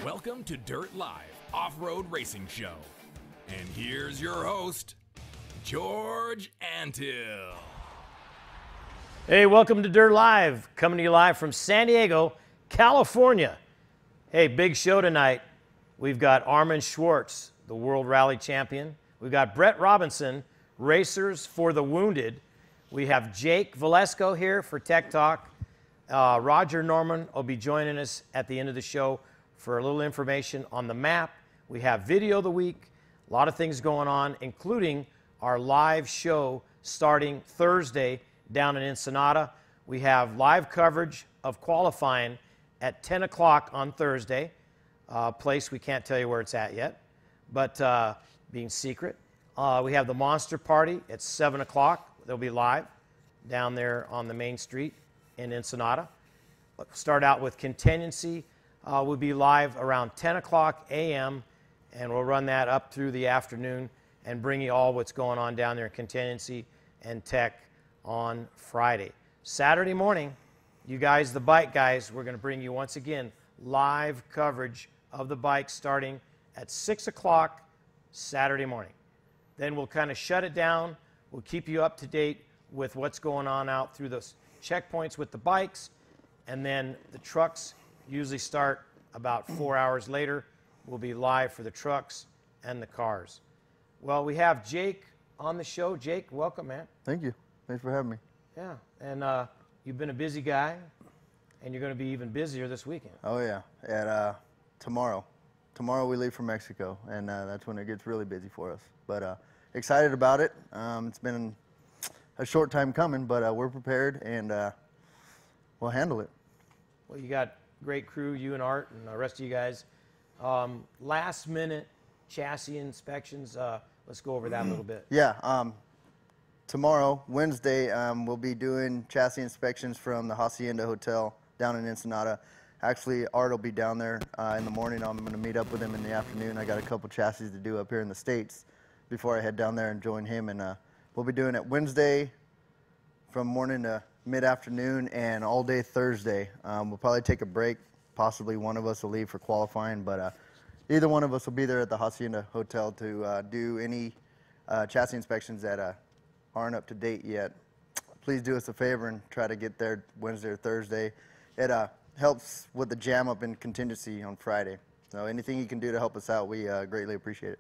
Welcome to Dirt Live Off-Road Racing Show. And here's your host, George Antill. Hey, welcome to Dirt Live, coming to you live from San Diego, California. Hey, big show tonight. We've got Armin Schwarz, the World Rally Champion. We've got Brett Robinson, Racers for the Wounded. We have Jake Velasco here for Tech Talk. Roger Norman will be joining us at the end of the show for a little information on the map. We have Video of the Week, a lot of things going on, including our live show starting Thursday down in Ensenada. We have live coverage of qualifying at 10 o'clock on Thursday. Place we can't tell you where it's at yet, but being secret. We have the Monster Party at 7 o'clock. They'll be live down there on the main street in Ensenada. Start out with Contingency. We'll be live around 10 o'clock a.m., and we'll run that up through the afternoon and bring you all what's going on down there in Contingency and Tech on Friday. Saturday morning, you guys, the bike guys, we're going to bring you once again live coverage of the bike starting at 6 o'clock Saturday morning. Then we'll kind of shut it down. We'll keep you up to date with what's going on out through those checkpoints with the bikes, and then the trucks usually start about 4 hours later. We'll be live for the trucks and the cars. Well, we have Jake on the show. Jake, welcome, man. Thank you. Thanks for having me. Yeah, and you've been a busy guy, and you're going to be even busier this weekend. Oh, yeah. Tomorrow. Tomorrow we leave for Mexico, and that's when it gets really busy for us. But excited about it. It's been a short time coming, but we're prepared, and we'll handle it. Well, you got great crew, you and Art and the rest of you guys. Last minute chassis inspections, let's go over that a little bit. Yeah, tomorrow, Wednesday, we'll be doing chassis inspections from the Hacienda Hotel down in Ensenada. Actually, Art will be down there in the morning. I'm going to meet up with him in the afternoon. I got a couple chassis to do up here in the States before I head down there and join him. And we'll be doing it Wednesday from morning to mid-afternoon and all day Thursday. We'll probably take a break. Possibly one of us will leave for qualifying, but either one of us will be there at the Hacienda Hotel to do any chassis inspections that aren't up to date yet. Please do us a favor and try to get there Wednesday or Thursday. It helps with the jam up in Contingency on Friday. So anything you can do to help us out, we greatly appreciate it.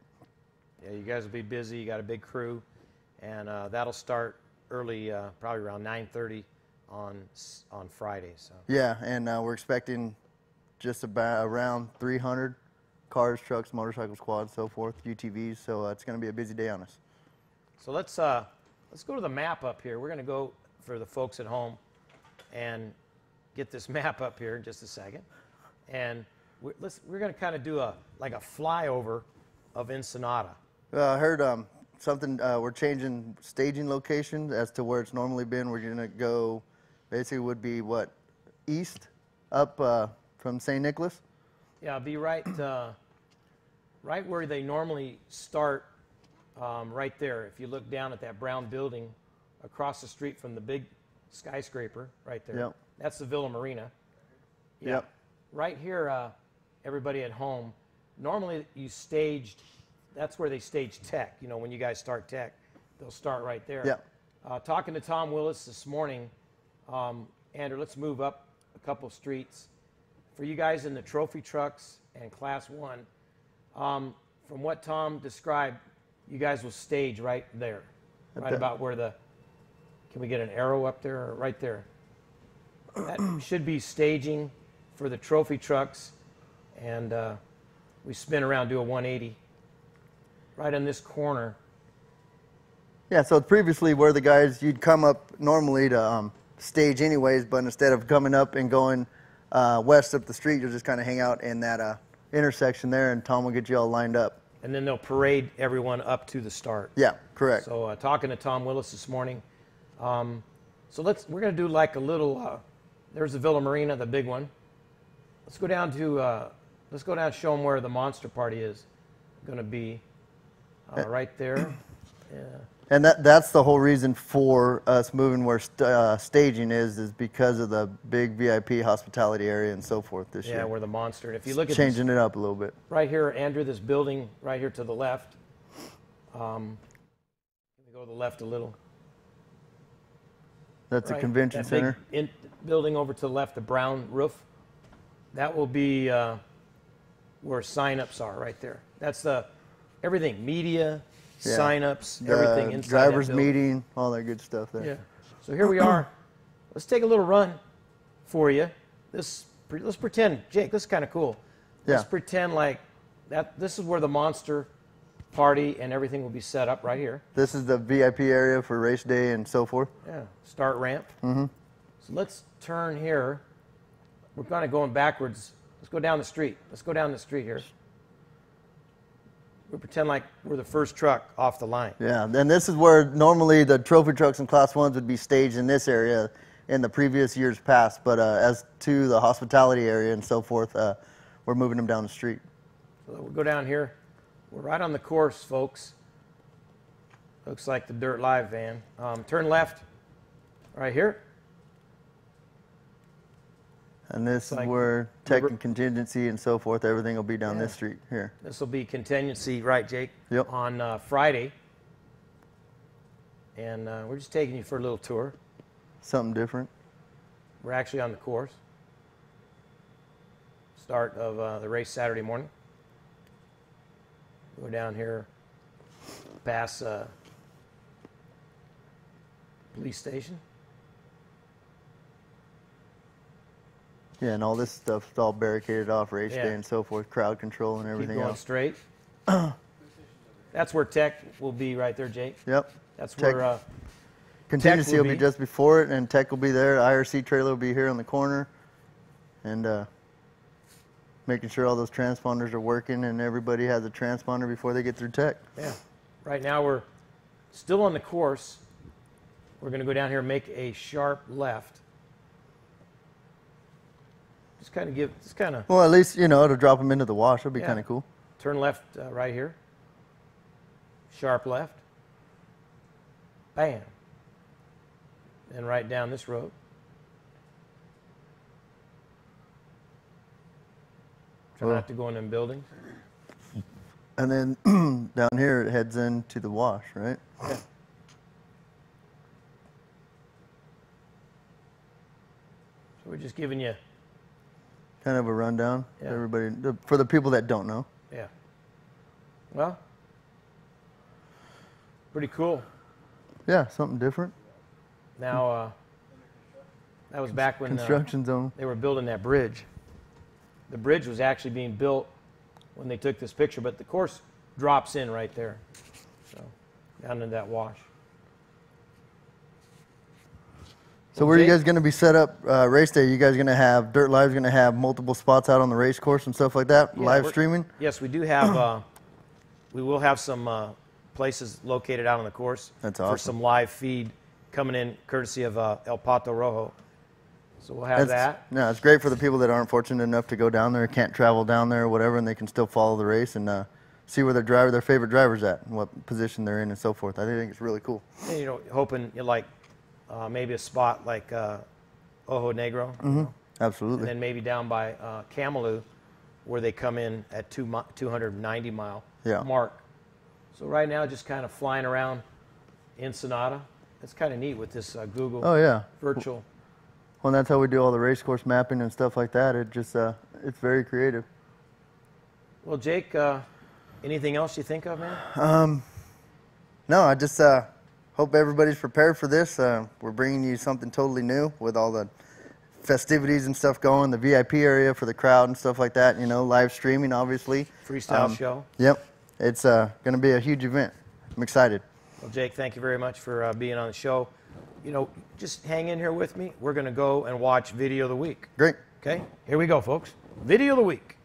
Yeah, you guys will be busy. You got a big crew, and that'll start early, probably around 9:30 on Friday. So. Yeah, and we're expecting just about around 300 cars, trucks, motorcycles, quads, so forth, UTVs. So it's going to be a busy day on us. So let's go to the map up here. We're going to go for the folks at home and get this map up here in just a second, and we're going to kind of do a flyover of Ensenada. I heard something. We're changing staging location as to where it's normally been. We're going to go, basically would be what, east up from St. Nicholas. Yeah, it'll be right where they normally start. Right there. If you look down at that brown building across the street from the big skyscraper, right there. Yep. That's the Villa Marina. Yeah. Yep. Right here, everybody at home, normally you staged, that's where they stage Tech. You know, when you guys start Tech, they'll start right there. Yep. Talking to Tom Willis this morning, Andrew, let's move up a couple streets. For you guys in the trophy trucks and Class 1, from what Tom described, you guys will stage right there, right about where can we get an arrow up there or right there? That should be staging for the trophy trucks, and we spin around, do a 180 right in this corner. Yeah, so previously where the guys, you'd come up normally to stage anyways, but instead of coming up and going west up the street, you'll just kind of hang out in that intersection there, and Tom will get you all lined up. And then they'll parade everyone up to the start. Yeah, correct. So talking to Tom Willis this morning. So we're going to do like a little, there's the Villa Marina, the big one. Let's go down and show them where the Monster Party is going to be. Right there. Yeah. And that's the whole reason for us moving where staging is because of the big VIP hospitality area and so forth this year. Yeah, we're the monster. And if you look at changing this, it up a little bit. right here, Andrew, this building right here to the left. Let me go to the left a little. That's Right, a convention that center. Big building over to the left, the brown roof. That will be where sign-ups are right there. That's everything, media, Yeah. sign-ups, The everything inside driver's that building. meeting, all that good stuff there. Yeah. So here we are. Let's take a little run for you. Let's pretend, Jake, this is kind of cool. Let's Yeah. pretend like this is where the monster party and everything will be set up right here. This is the VIP area for race day and so forth. Yeah, start ramp. Mm-hmm. So let's turn here. We're kind of going backwards. Let's go down the street. Let's go down the street here. We pretend like we're the first truck off the line. Yeah, and this is where normally the trophy trucks and class ones would be staged in this area in the previous years past. But as to the hospitality area and so forth, we're moving them down the street. So we'll go down here. We're right on the course, folks. Looks like the Dirt Live van. Turn left right here. And this is like where tech and contingency and so forth, everything will be down this street here. This will be contingency, right, Jake? Yep. On Friday. And we're just taking you for a little tour. Something different. We're actually on the course. Start of the race Saturday morning. Go down here past police station. Yeah, and all this stuff's all barricaded off, race Yeah. day and so forth, crowd control and Keep everything going else. straight. That's where tech will be right there, Jake. Yep. That's Tech- where Contingency will will be be- just before it, and tech will be there. IRC trailer will be here on the corner, and making sure all those transponders are working and everybody has a transponder before they get through tech. yeah. Right now we're still on the course. We're going to go down here and make a sharp left. Just kind of Well, at least, it'll drop them into the wash. It'll be Yeah. kind of cool. turn left right here. Sharp left. Bam. And right down this road. Try Well- not to go in them buildings. And then down here, it heads into the wash, right? Yeah. So we're just giving you, Kind of a rundown Yeah. for everybody, for the people that don't know. yeah. Well, pretty cool. Yeah, something different. Now, that was back when Construction zone. they were building that bridge. The bridge was actually being built when they took this picture, but the course drops in right there. So, down in that wash. So where are you Jake? guys going to be set up race day? You guys going to have Dirt Live's going to have multiple spots out on the race course and stuff like that, Yeah, live we're- streaming? Yes, we do have, we will have some places located out on the course. That's For awesome. some live feed coming in courtesy of El Pato Rojo. So we'll have that. No, it's great for the people that aren't fortunate enough to go down there, can't travel down there or whatever, and they can still follow the race and see where their favorite driver's at and what position they're in and so forth. I think it's really cool. And, hoping like maybe a spot like Ojo Negro. you know, Absolutely. And then maybe down by Camelou where they come in at 290 mile Yeah. mark. So right now just kind of flying around Ensenada. It's kind of neat with this Google Oh, yeah. virtual. Well, that's how we do all the race course mapping and stuff like that. It just, it's very creative. Well, Jake, anything else you think of, man? No, I just hope everybody's prepared for this. We're bringing you something totally new with all the festivities and stuff going, the VIP area for the crowd and stuff like that, live streaming, obviously. Freestyle show. Yep. It's going to be a huge event. I'm excited. Well, Jake, thank you very much for being on the show. Just hang in here with me. We're going to go and watch Video of the Week. Great. Okay? Here we go, folks. Video of the Week.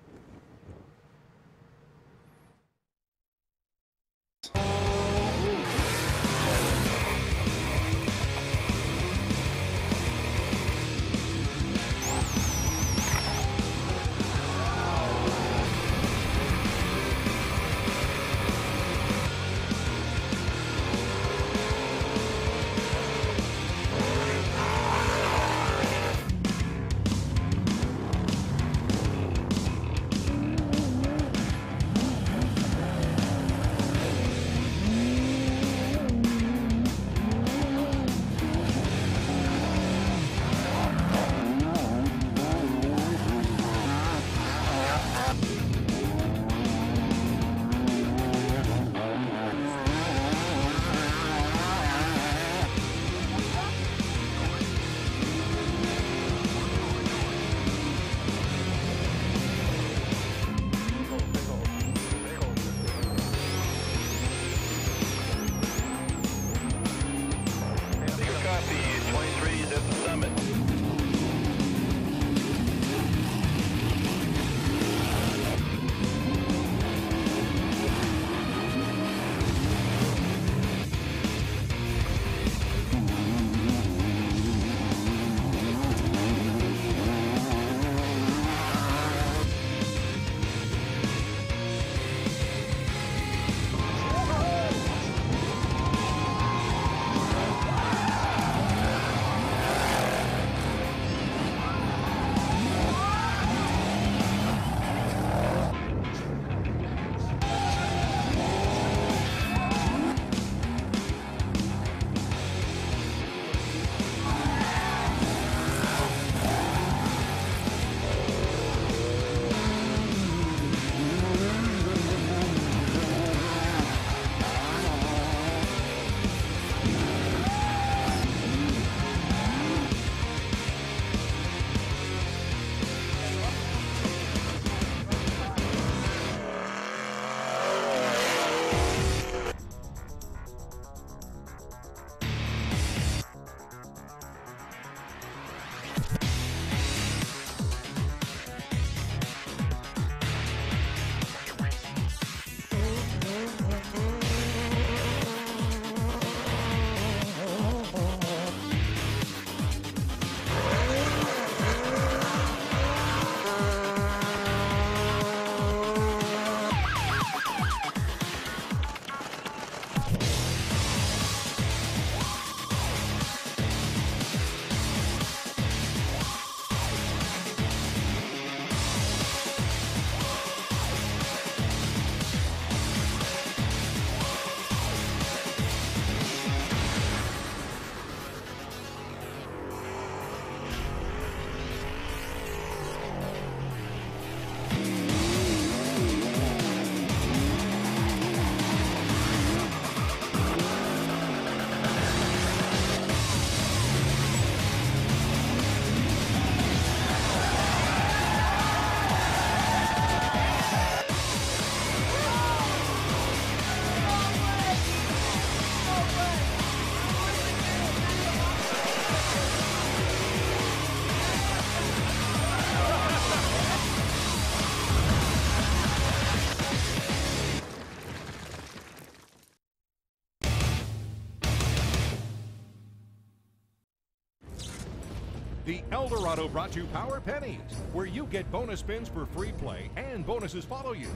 The Eldorado brought you Power Pennies, where you get bonus spins for free play and bonuses follow you.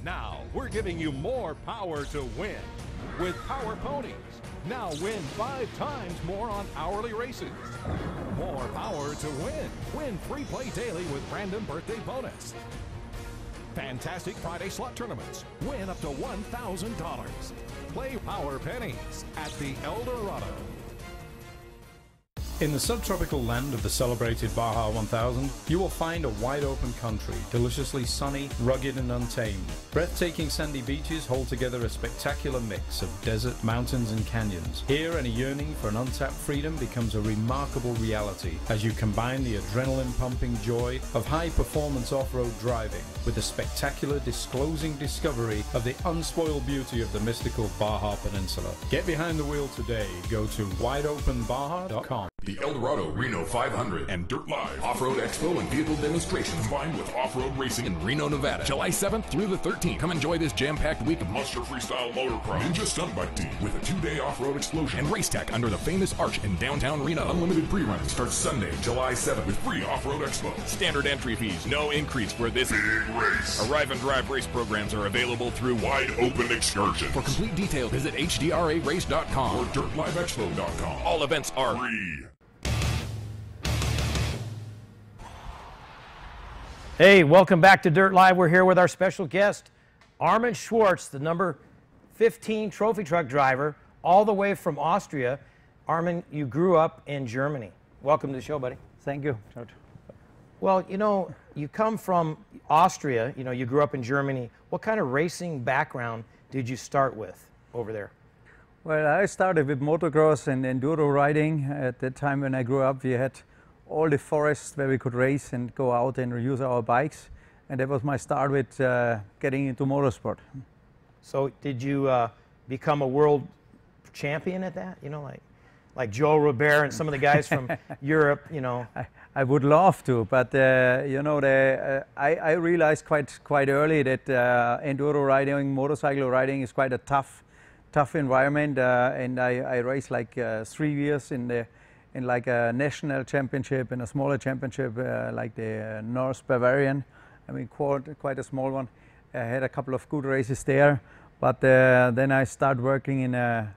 Now, we're giving you more power to win with Power Ponies. Now win 5 times more on hourly races. More power to win. Win free play daily with random birthday bonus. Fantastic Friday slot tournaments. Win up to $1,000. Play Power Pennies at the Eldorado. In the subtropical land of the celebrated Baja 1000, you will find a wide-open country, deliciously sunny, rugged and untamed. Breathtaking sandy beaches hold together a spectacular mix of desert, mountains and canyons. Here, any yearning for an untapped freedom becomes a remarkable reality as you combine the adrenaline-pumping joy of high-performance off-road driving with the spectacular disclosing discovery of the unspoiled beauty of the mystical Baja Peninsula. Get behind the wheel today. Go to wideopenbaja.com. The Eldorado Reno 500 and Dirt Live Off-Road Expo and Vehicle Demonstration combined with off-road racing in Reno, Nevada, July 7th through the 13th. Come enjoy this jam-packed week of Monster Freestyle Motocross, Ninja Stunt Bike Team with a 2-day off-road explosion, and race tech under the famous arch in downtown Reno. Unlimited pre-run starts Sunday, July 7th with free off-road expo. Standard entry fees, no increase for this big race. Arrive and drive race programs are available through Wide Open Excursions. For complete details, visit hdarace.com or dirtliveexpo.com. All events are free. Hey, welcome back to Dirt Live. We're here with our special guest, Armin Schwarz, the number 15 trophy truck driver, all the way from Austria. Armin, you grew up in Germany. Welcome to the show, buddy. Thank you, George. Well, you know, you come from Austria, you know, you grew up in Germany. What kind of racing background did you start with over there? Well, I started with motocross and enduro riding. At that time when I grew up, we had all the forests where we could race and go out and use our bikes. And that was my start with getting into motorsport. So did you become a world champion at that? You know, like Joe Robert and some of the guys from Europe, you know? I would love to, but you know, I realized quite early that enduro riding, motorcycle riding is quite a tough environment. And I raced like 3 years in like a national championship and a smaller championship like the North Bavarian. I mean, quite a small one. I had a couple of good races there, but then I started working in a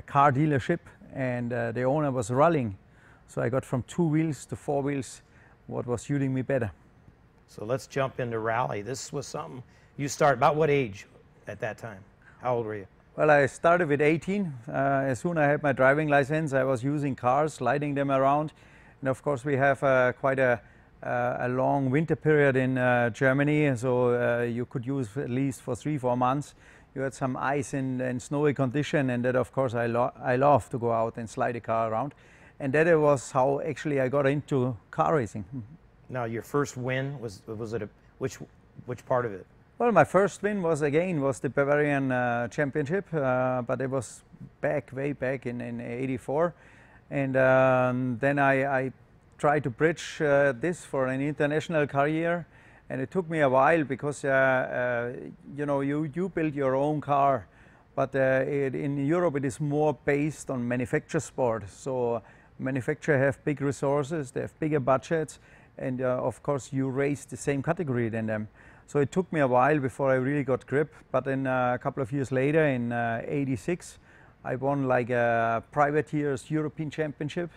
car dealership, and the owner was rallying. So I got from 2 wheels to 4 wheels, what was suiting me better. So let's jump into rally. This was something you started, about what age at that time? How old were you? Well, I started with 18. As soon as I had my driving license, I was using cars, lighting them around. And of course, we have quite a long winter period in Germany, so you could use at least for 3-4 months. You had some ice and snowy condition, and that, of course, I love to go out and slide the car around. And that was how actually I got into car racing. Now, your first win, was it which part of it? Well, my first win was the Bavarian Championship, but it was way back in '84. And then I tried to bridge this for an international career. And it took me a while because, you know, you build your own car, but in Europe it is more based on manufacturer sport. So manufacturers have big resources, they have bigger budgets, and of course you race the same category than them. So it took me a while before I really got grip, but then a couple of years later in '86, I won like a privateer's European Championship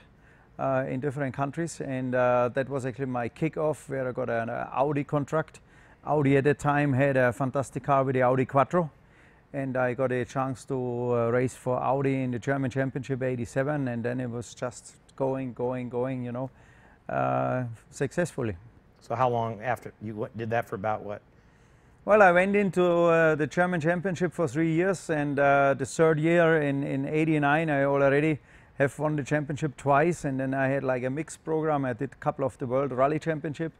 in different countries, and that was actually my kickoff where I got an Audi contract. Audi at that time had a fantastic car with the Audi Quattro, and I got a chance to race for Audi in the German Championship '87, and then it was just going, you know, successfully. So how long after you did that for about what? Well, I went into the German Championship for 3 years, and the third year in '89 I already have won the championship twice, and then I had like a mixed program. I did a couple of the World Rally Championship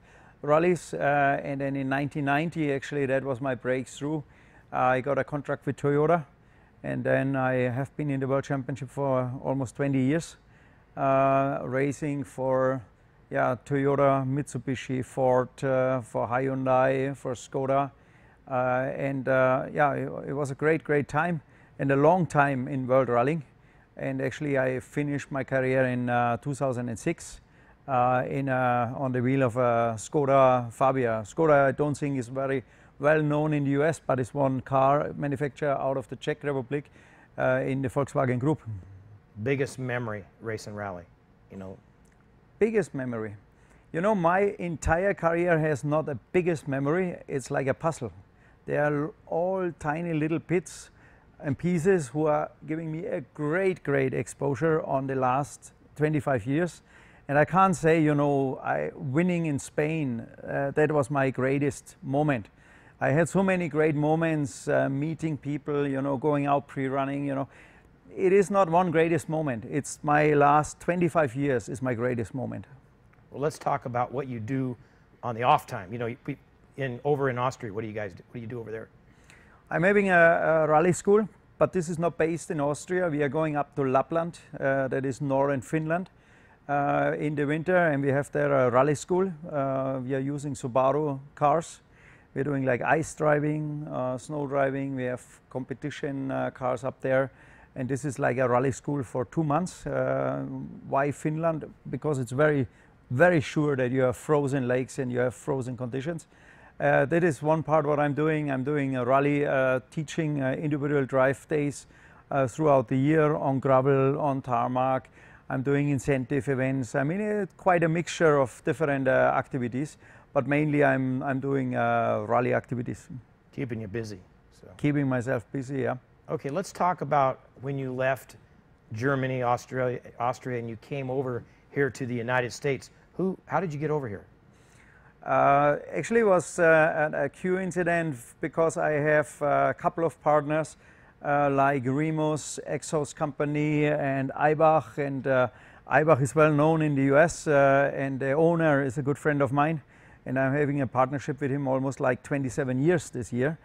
rallies, and then in 1990 actually that was my breakthrough. I got a contract with Toyota, and then I have been in the World Championship for almost 20 years, racing for Toyota, Mitsubishi, Ford, for Hyundai, for Skoda, and it was a great time and a long time in world rallying. And actually, I finished my career in 2006 on the wheel of a Skoda Fabia. Skoda, I don't think is very well known in the US, but it's one car manufacturer out of the Czech Republic in the Volkswagen Group. Biggest memory, race and rally, Biggest memory. My entire career has not a biggest memory. It's like a puzzle. They are all tiny little bits and pieces who are giving me a great exposure on the last 25 years. And I can't say, winning in Spain, that was my greatest moment. I had so many great moments, meeting people, going out pre-running, It is not one greatest moment. It's my last 25 years is my greatest moment. Well, let's talk about what you do on the off time. Over in Austria, what do you guys do? What do you do over there? I'm having a rally school, but this is not based in Austria. We are going up to Lapland, that is northern Finland, in the winter, and we have there a rally school. We are using Subaru cars. We're doing like ice driving, snow driving. We have competition cars up there. And this is like a rally school for 2 months. Why Finland? Because it's very sure that you have frozen lakes and you have frozen conditions. That is one part what I'm doing. I'm doing a rally teaching individual drive days throughout the year on gravel, on tarmac. I'm doing incentive events. I mean, it's quite a mixture of different activities, but mainly I'm doing rally activities. Keeping you busy. So. Keeping myself busy, yeah. Okay, let's talk about when you left Germany, Austria, and you came over here to the United States. How did you get over here? Actually, it was a coincidence because I have a couple of partners like Remus, Exhaust Company, and Eibach. And Eibach is well known in the US, and the owner is a good friend of mine. And I'm having a partnership with him almost like 27 years this year.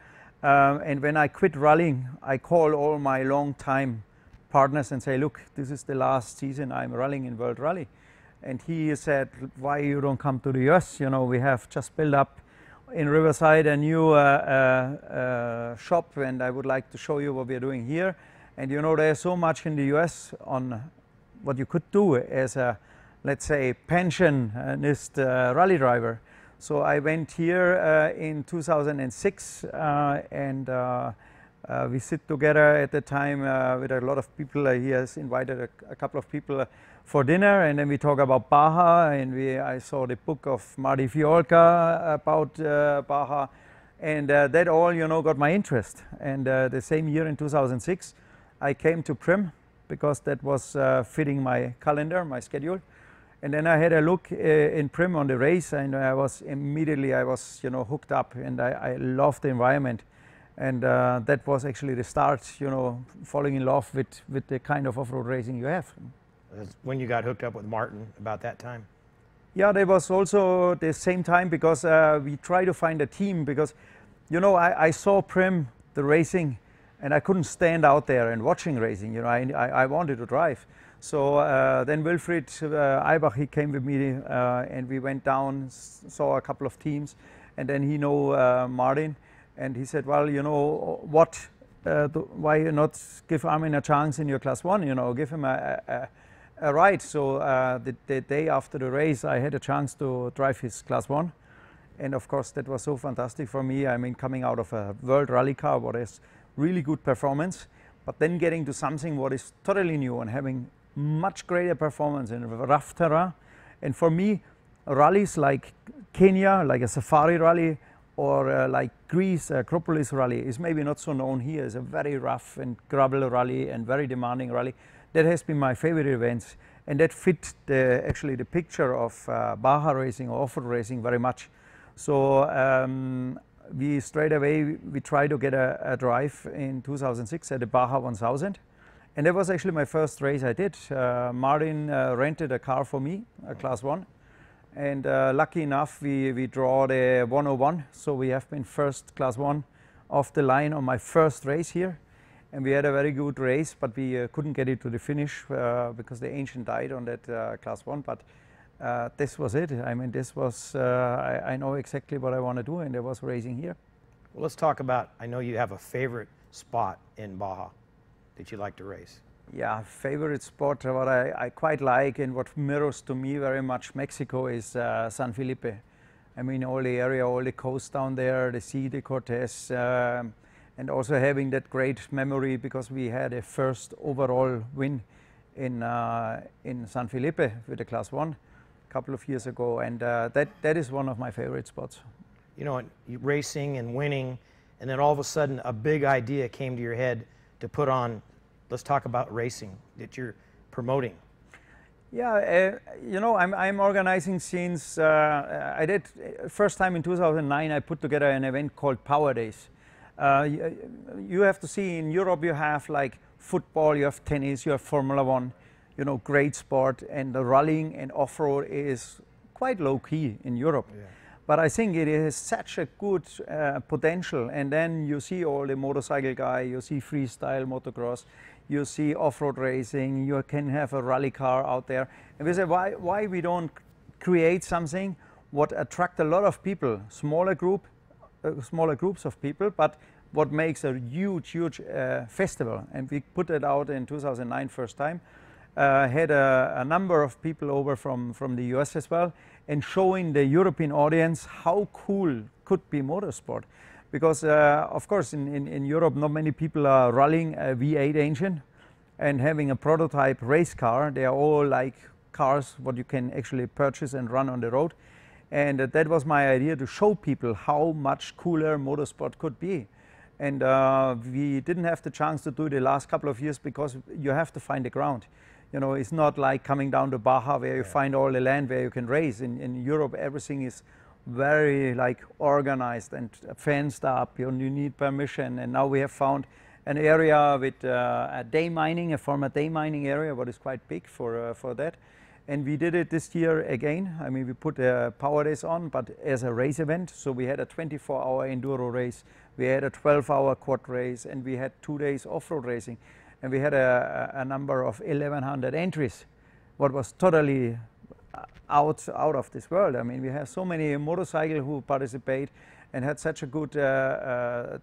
And when I quit rallying, I call all my long-time partners and say, look, this is the last season I'm rallying in World Rally. And he said, why you don't come to the US? We have just built up in Riverside a new shop, and I would like to show you what we're doing here. And there's so much in the US on what you could do as a, let's say, pensionist rally driver. So I went here in 2006 and we sit together at the time with a lot of people. He has invited a couple of people for dinner, and then we talk about Baja, and I saw the book of Marty Fiolka about Baja, and that all got my interest. And the same year in 2006 I came to Prim because that was fitting my calendar, my schedule. And then I had a look in Prim on the race, and I was immediately hooked up, and I loved the environment. And that was actually the start, falling in love with the kind of off-road racing you have. That's when you got hooked up with Martin, about that time? Yeah, that was also the same time because we tried to find a team because, I saw Prim, the racing, and I couldn't stand out there and watching racing. I wanted to drive. So then Wilfried Eibach, he came with me and we went down, saw a couple of teams, and then he know Martin, and he said, well, what, why not give Armin a chance in your class 1, give him a ride. So the day after the race, I had a chance to drive his class 1. And of course, that was so fantastic for me. I mean, coming out of a world rally car, what is really good performance, but then getting to something what is totally new and having much greater performance in rough terrain. And for me, rallies like Kenya, like a safari rally, or like Greece, Acropolis rally is maybe not so known here. It's a very rough and gravel rally and very demanding rally. That has been my favorite events, and that fit actually the picture of Baja racing or off-road racing very much. So we straight away tried to get a drive in 2006 at the Baja 1000. And that was actually my first race I did. Martin rented a car for me, a class 1. And lucky enough, we draw the 101. So we have been first class 1 off the line on my first race here. And we had a very good race, but we couldn't get it to the finish because the engine died on that class 1. But this was it. I mean, this was, I know exactly what I want to do, and there was racing here. Well, let's talk about, I know you have a favorite spot in Baja that you like to race. Yeah, favorite spot, what I quite like and what mirrors to me very much Mexico is San Felipe. I mean, all the area, all the coast down there, the Sea de Cortez, and also having that great memory because we had a first overall win in San Felipe with the Class 1 a couple of years ago, and that is one of my favorite spots. You know, racing and winning, and then all of a sudden a big idea came to your head to put on. Let's talk about racing that you're promoting. Yeah, you know, I'm organizing since I did first time in 2009. I put together an event called Power Days. You have to see in Europe you have like football, you have tennis, you have Formula 1, you know, great sport, and the rallying and off-road is quite low key in Europe. Yeah. But I think it has such a good potential. And then you see all the motorcycle guy, you see freestyle motocross, you see off-road racing, you can have a rally car out there. And we say, why we don't create something what attract a lot of people, smaller groups of people, but what makes a huge festival. And we put it out in 2009 first time. Had a number of people over from the US as well, and showing the European audience how cool could be motorsport. Because of course in Europe not many people are rallying a V8 engine and having a prototype race car. They are all like cars what you can actually purchase and run on the road. And that was my idea, to show people how much cooler motorsport could be. And we didn't have the chance to do it the last couple of years because you have to find the ground. You know, it's not like coming down to Baja where you find all the land where you can race. In Europe, everything is very like organized and fenced up. You need permission. And now we have found an area with a day mining, a former day mining area, what is quite big for that. And we did it this year again. I mean, we put a Power Days on, but as a race event. So we had a 24-hour enduro race, we had a 12-hour quad race, and we had 2 days off-road racing. And we had a number of 1,100 entries, what was totally out of this world. I mean, we have so many motorcycles who participate and had such a good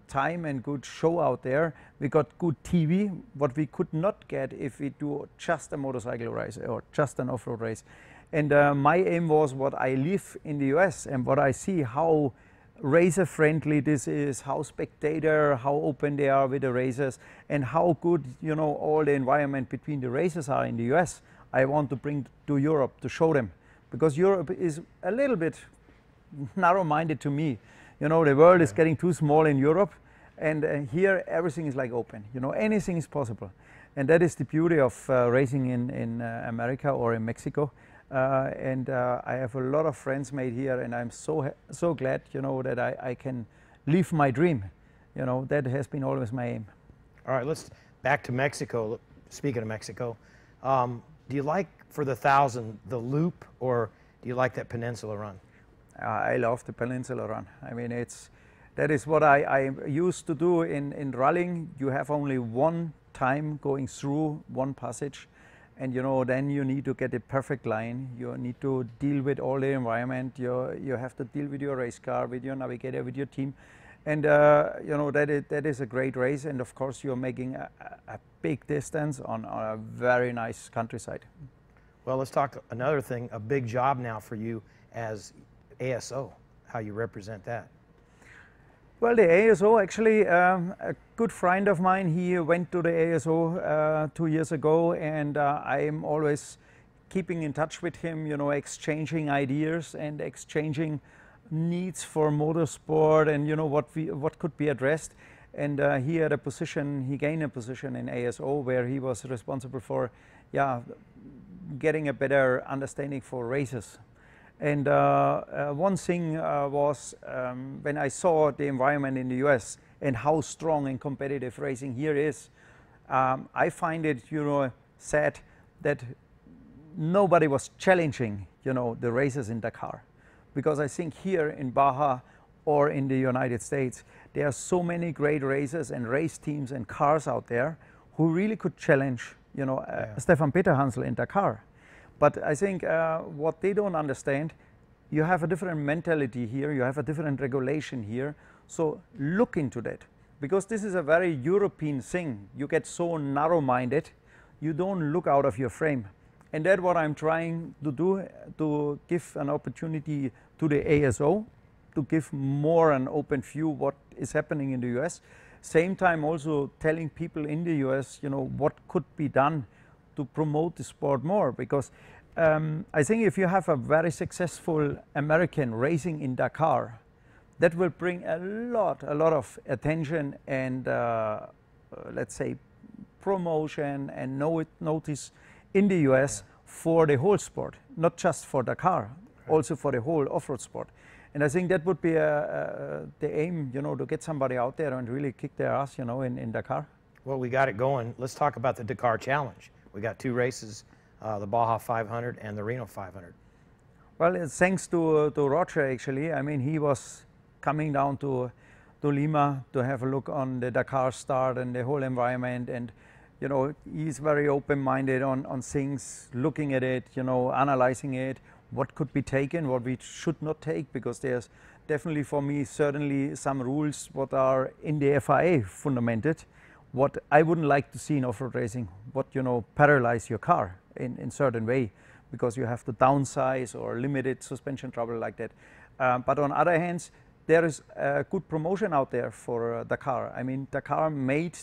time and good show out there. We got good TV, what we could not get if we do just a motorcycle race or just an off-road race. And my aim was what I live in the US and what I see how racer friendly this is, how spectator, how open they are with the racers, and how good, you know, all the environment between the racers are in the US. I want to bring to Europe to show them, because Europe is a little bit narrow-minded to me. You know, the world is getting too small in Europe, and here everything is like open. You know, anything is possible, and that is the beauty of racing in America or in Mexico. And I have a lot of friends made here, and I'm so glad, you know, that I can live my dream. You know, that has been always my aim. All right, let's back to Mexico. Speaking of Mexico, do you like for the 1,000 the loop, or do you like that peninsula run? I love the peninsula run. I mean, that is what I used to do in rallying. You have only one time going through one passage. And you know, then you need to get a perfect line. You need to deal with all the environment. You have to deal with your race car, with your navigator, with your team. And you know, that is a great race. And of course, you're making a big distance on a very nice countryside. Well, let's talk another thing, a big job now for you as ASO, how you represent that. Well, the ASO, actually, a good friend of mine, he went to the ASO 2 years ago, and I'm always keeping in touch with him, you know, exchanging ideas and exchanging needs for motorsport and, you know, what could be addressed. And he had a position, he gained a position in ASO where he was responsible for, getting a better understanding for races. And one thing was when I saw the environment in the US and how strong and competitive racing here is, I find it, you know, sad that nobody was challenging, you know, the racers in Dakar. Because I think here in Baja or in the United States, there are so many great racers and race teams and cars out there who really could challenge, you know, Stefan Peter Hansel in Dakar. But I think what they don't understand, you have a different mentality here, you have a different regulation here, so look into that. Because this is a very European thing. You get so narrow-minded, you don't look out of your frame. And that's what I'm trying to do, to give an opportunity to the ASO, to give more an open view what is happening in the US. Same time also telling people in the US, you know, what could be done to promote the sport more. Because I think if you have a very successful American racing in Dakar, that will bring a lot of attention and let's say promotion and notice in the US for the whole sport, not just for Dakar, also for the whole off-road sport. And I think that would be the aim, you know, to get somebody out there and really kick their ass, you know, in Dakar. Well, we got it going. Let's talk about the Dakar Challenge. We got 2 races, the Baja 500 and the Reno 500. Well, it's thanks to Roger, actually. I mean, he was coming down to Lima to have a look on the Dakar start and the whole environment. And, you know, he's very open-minded on things, looking at it, you know, analyzing it, what could be taken, what we should not take, because there's definitely for me certainly some rules what are in the FIA fundamented, what I wouldn't like to see in off-road racing, what, you know, paralyze your car in certain way, because you have to downsize or limited suspension trouble like that. But on other hands, there is a good promotion out there for Dakar. I mean, Dakar made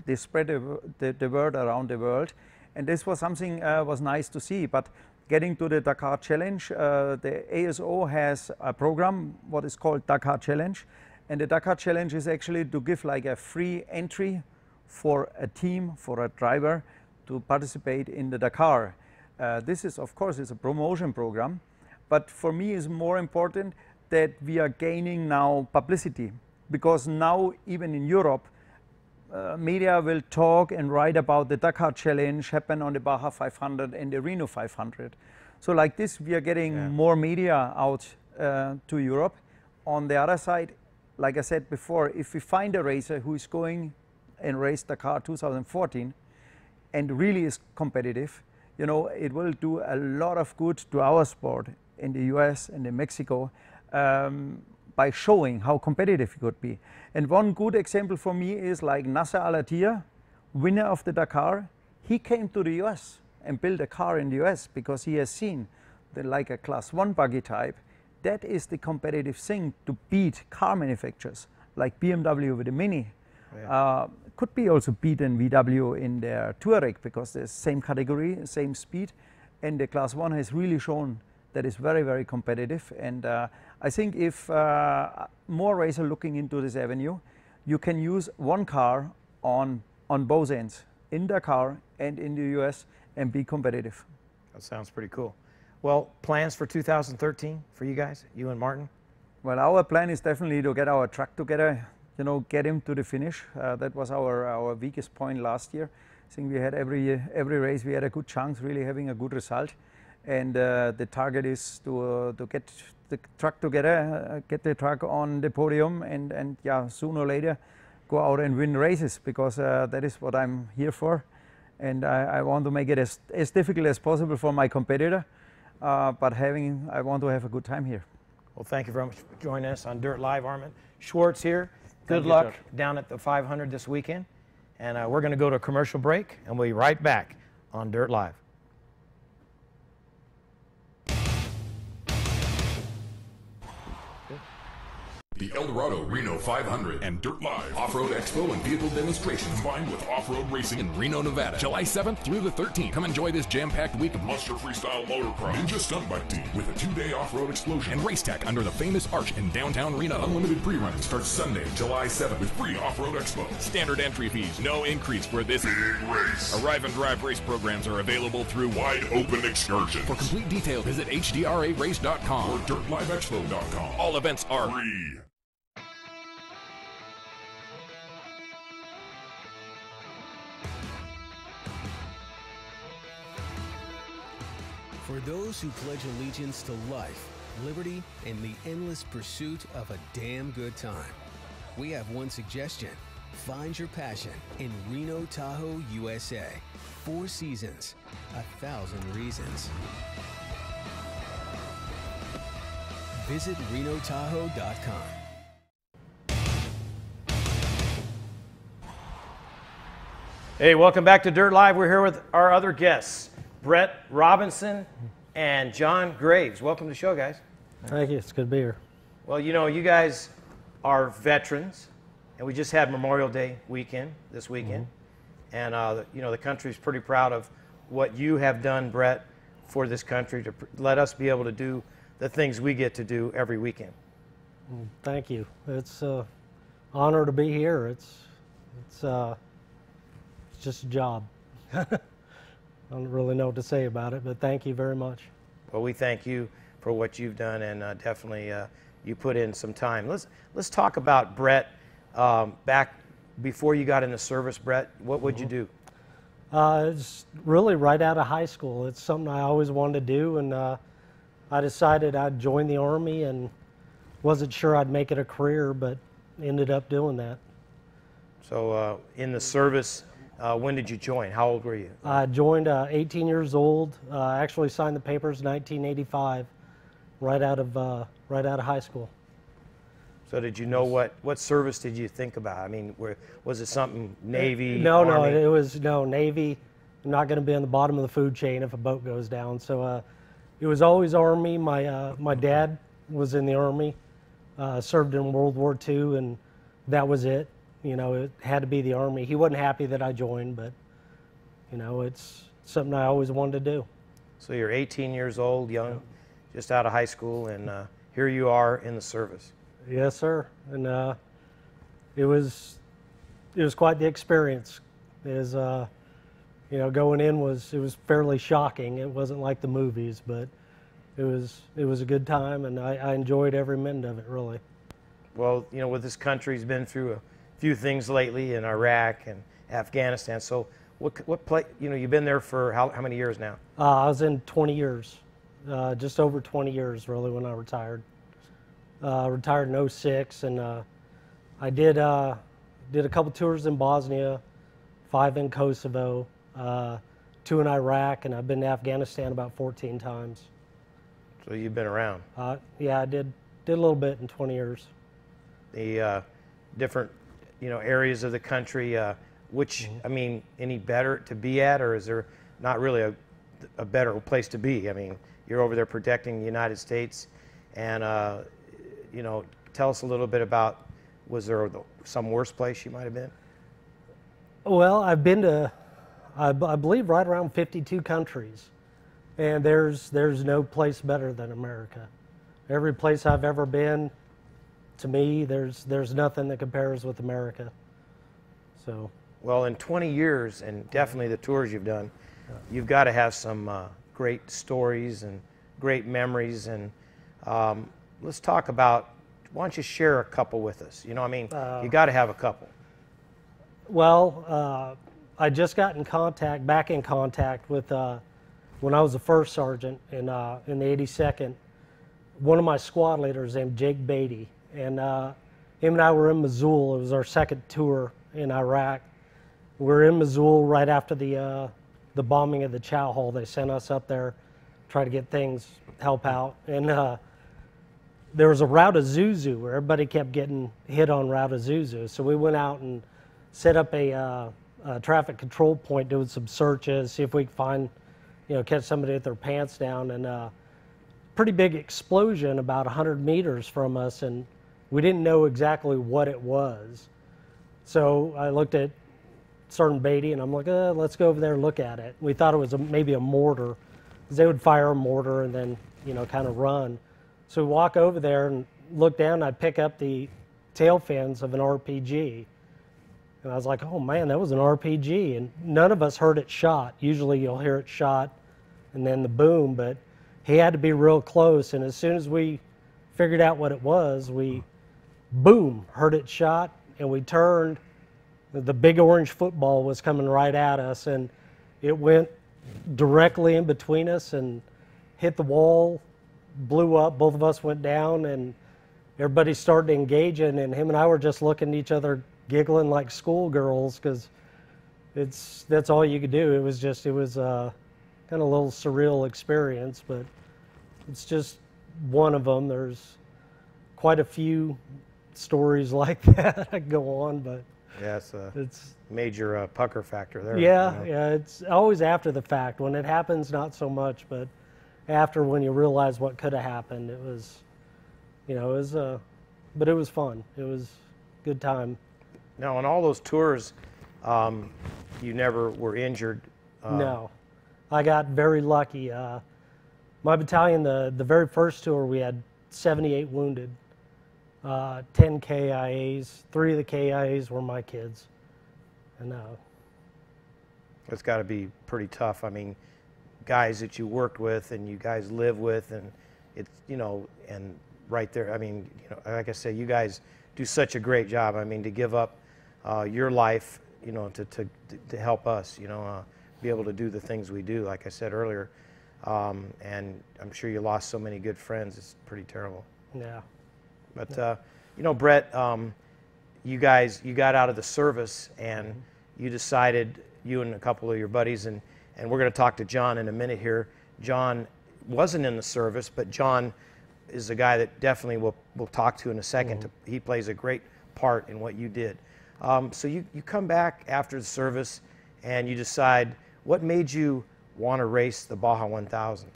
they spread the word around the world, and this was something was nice to see. But getting to the Dakar Challenge, the ASO has a program what is called Dakar Challenge, and the Dakar Challenge is actually to give like a free entry for a team, for a driver to participate in the Dakar. This is, of course, it's a promotion program, but for me it's more important that we are gaining now publicity, because now even in Europe, media will talk and write about the Dakar Challenge happen on the Baja 500 and the Reno 500. So like this, we are getting more media out to Europe. On the other side, like I said before, if we find a racer who is going and race Dakar 2014 and really is competitive, you know, it will do a lot of good to our sport in the US and in Mexico, by showing how competitive it could be. And one good example for me is like Nasser Al-Attiyah, winner of the Dakar. He came to the US and built a car in the US because he has seen that like a class 1 buggy type, that is the competitive thing to beat car manufacturers like BMW with the Mini. Could be also beaten VW in their Touareg, because the same category, same speed, and the class 1 has really shown that is very, very competitive. And I think if more racers are looking into this avenue, you can use one car on both ends, in Dakar and in the US, and be competitive. That sounds pretty cool. Well, plans for 2013 for you guys, you and Martin? Well, our plan is definitely to get our truck together, you know, get him to the finish. That was our weakest point last year. I think we had every race we had a good chance really having a good result. And the target is to get the truck together, get the truck on the podium, and yeah, sooner or later go out and win races, because that is what I'm here for. And I want to make it as difficult as possible for my competitor, but I want to have a good time here. Well, thank you very much for joining us on Dirt Live, Armin. Schwarz here. Good luck down at the 500 this weekend. And we're going to go to a commercial break, and we'll be right back on Dirt Live. The Eldorado Reno 500 and Dirt Live Off-Road Expo and Vehicle Demonstration combined with off-road racing in Reno, Nevada, July 7th through the 13th. Come enjoy this jam-packed week of Monster Freestyle Motocross, Ninja Stunt Bike Team with a 2-day off-road explosion, and race tech under the famous arch in downtown Reno. Unlimited pre-running starts Sunday, July 7th with free off-road expo. Standard entry fees, no increase for this big race. Arrive and drive race programs are available through Wide Open Excursions. For complete details, visit hdarace.com or dirtliveexpo.com. All events are free. For those who pledge allegiance to life, liberty, and the endless pursuit of a damn good time, we have one suggestion. Find your passion in Reno Tahoe, USA. 4 seasons, 1,000 reasons. Visit renotahoe.com. Hey, welcome back to Dirt Live. We're here with our other guests, Brett Robinson and John Graves. Welcome to the show, guys. Thank you. It's good to be here. Well, you know, you guys are veterans, and we just had Memorial Day weekend this weekend. And, you know, the country's pretty proud of what you have done, Brett, for this country to let us be able to do the things we get to do every weekend. Thank you. It's an honor to be here. It's just a job. I don't really know what to say about it, but thank you very much. Well, we thank you for what you've done, and definitely you put in some time. Let's talk about Brett. Back before you got into service, Brett, what would you do? It's really right out of high school. It's something I always wanted to do, and I decided I'd join the Army, and wasn't sure I'd make it a career, but ended up doing that. So in the service, when did you join? How old were you? I joined 18 years old. Actually signed the papers in 1985, right out of high school. So did you know what service did you think about? I mean, was it something Navy? No, Army? no, it was Navy. I'm not going to be on the bottom of the food chain if a boat goes down. So it was always Army. My dad was in the Army, served in World War II, and that was it. You know, it had to be the Army. He wasn't happy that I joined, but you know, it's something I always wanted to do. So you're 18 years old, young, just out of high school, and here you are in the service. Yes, sir. And it was quite the experience. You know, going in was fairly shocking. It wasn't like the movies, but it was a good time, and I enjoyed every minute of it, really. Well, you know, with this country's been through a few things lately in Iraq and Afghanistan. So what play? You know, you've been there for how many years now? I was in 20 years, just over 20 years, really, when I retired. Retired in 06, and I did a couple tours in Bosnia, 5 in Kosovo, 2 in Iraq, and I've been to Afghanistan about 14 times. So you've been around. Yeah, I did a little bit in 20 years. The different, you know, areas of the country, which, I mean, any better to be at, or is there not really a better place to be? I mean, you're over there protecting the United States, and you know, tell us a little bit about, was there some worse place you might have been? Well, I've been to, I believe, right around 52 countries, and there's no place better than America. Every place I've ever been, to me, there's nothing that compares with America. So. Well, in 20 years, and definitely the tours you've done, you've got to have some great stories and great memories, and let's talk about, why don't you share a couple with us? You know, I mean, you got to have a couple. Well, I just got back in contact with, when I was a first sergeant in the 82nd, one of my squad leaders named Jake Beatty, and him and I were in Mosul. It was our second tour in Iraq. We were in Mosul right after the bombing of the Chow Hall. They sent us up there, try to get things, help out, and there was a Route Azuzu where everybody kept getting hit on Route Azuzu. So we went out and set up a traffic control point, doing some searches, see if we could find, you know, catch somebody with their pants down. And pretty big explosion about 100 meters from us, and we didn't know exactly what it was. So I looked at Sergeant Beatty, and I'm like, let's go over there and look at it. We thought it was maybe a mortar, because they would fire a mortar and then, you know, kind of run. So we walk over there and look down, and I pick up the tail fins of an RPG. And I was like, oh man, that was an RPG. And none of us heard it shot. Usually you'll hear it shot and then the boom, but he had to be real close. And as soon as we figured out what it was, we, boom, heard it shot, and we turned. The big orange football was coming right at us, and it went directly in between us and hit the wall, blew up. Both of us went down, and everybody started engaging, and him and I were just looking at each other, giggling like schoolgirls, because that's all you could do. It was kind of a little surreal experience, but it's just one of them. There's quite a few stories like that I could go on, but Yeah, it's major pucker factor there. Yeah, you know? yeah, it's always after the fact. When it happens, not so much, but after, when you realize what could have happened, it was, you know, it was, but it was fun. It was a good time. Now, on all those tours, you never were injured? No, I got very lucky. My battalion, the very first tour, we had 78 wounded, 10 KIAs. 3 of the KIAs were my kids. And it's got to be pretty tough. I mean, guys that you worked with and you guys live with, and it's, you know, and right there, I mean, you know, like I said, you guys do such a great job. I mean, to give up your life, you know, to help us, you know, be able to do the things we do, like I said earlier. And I'm sure you lost so many good friends. It's pretty terrible. yeah. But, you know, Brett, you got out of the service and you decided, you and a couple of your buddies, and we're going to talk to John in a minute here. John wasn't in the service, but John is a guy that definitely we'll talk to in a second. He plays a great part in what you did. So you come back after the service and you decide, what made you want to race the Baja 1000?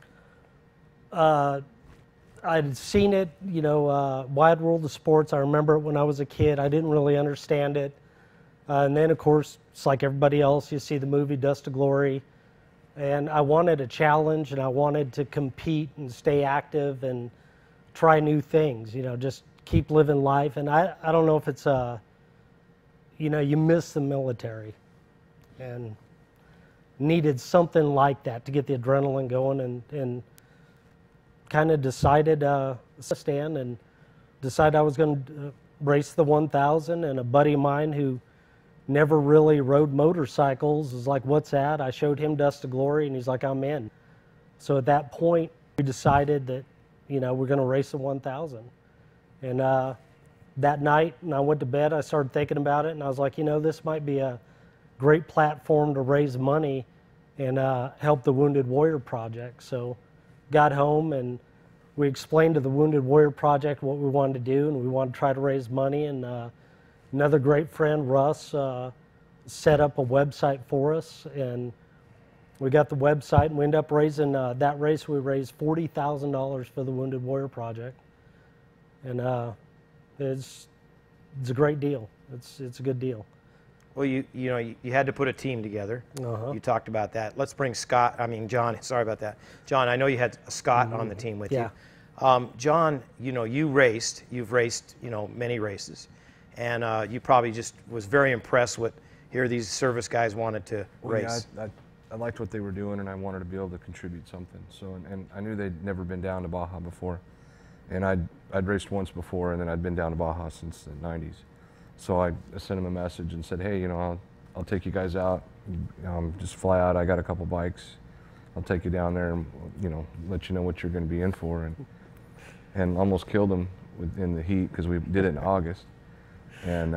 I'd seen it, you know, Wide World of Sports. I remember it when I was a kid. I didn't really understand it. And then, of course, it's like everybody else, you see the movie Dust to Glory. And I wanted a challenge, and I wanted to compete and stay active and try new things, you know, just keep living life. And I don't know if it's, you know, you miss the military. And needed something like that to get the adrenaline going, and kind of decided to stand and decide I was going to race the 1000. And a buddy of mine who never really rode motorcycles was like, what's that? I showed him Dust to Glory, and he's like, I'm in. So at that point, we decided that, you know, we're going to race the 1000. And that night, when I went to bed, I started thinking about it, and I was like, you know, this might be a great platform to raise money and help the Wounded Warrior Project. So got home and we explained to the Wounded Warrior Project what we wanted to do, and we wanted to try to raise money. And another great friend, Russ, set up a website for us, and we got the website, and we ended up raising, that race we raised $40,000 for the Wounded Warrior Project. And it's a great deal. It's a good deal. Well, you know, you had to put a team together. You talked about that. Let's bring John, sorry about that. John, I know you had Scott on the team with you. John, you know, you've raced, you know, many races. And you probably just was very impressed with, here these service guys wanted to race. Yeah, I liked what they were doing, and I wanted to be able to contribute something. So, and I knew they'd never been down to Baja before. And I'd raced once before, and then I'd been down to Baja since the 90s. So I sent him a message and said, hey, you know, I'll take you guys out. Just fly out. I got a couple bikes. I'll take you down there and, you know, let you know what you're going to be in for. And almost killed him in the heat because we did it in August. And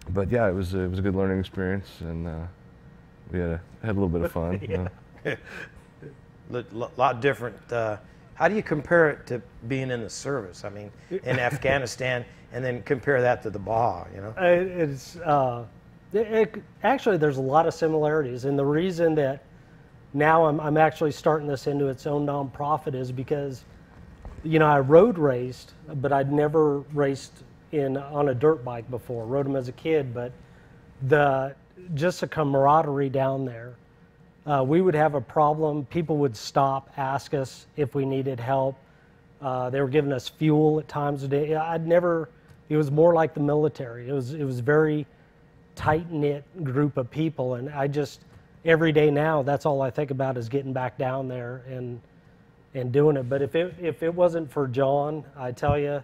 but yeah, it was a good learning experience, and we had a little bit of fun. Yeah. Lot different. How do you compare it to being in the service? I mean, in Afghanistan, and then compare that to the Baja, you know? Actually, there's a lot of similarities, and the reason that now I'm actually starting this into its own nonprofit is because, you know, I road raced, but I'd never raced on a dirt bike before. Rode them as a kid, but just the camaraderie down there. We would have a problem. People would stop, ask us if we needed help. They were giving us fuel at times a day. It was more like the military. It was very tight-knit group of people, and every day now, that's all I think about is getting back down there and doing it. But if it wasn't for John, I tell you,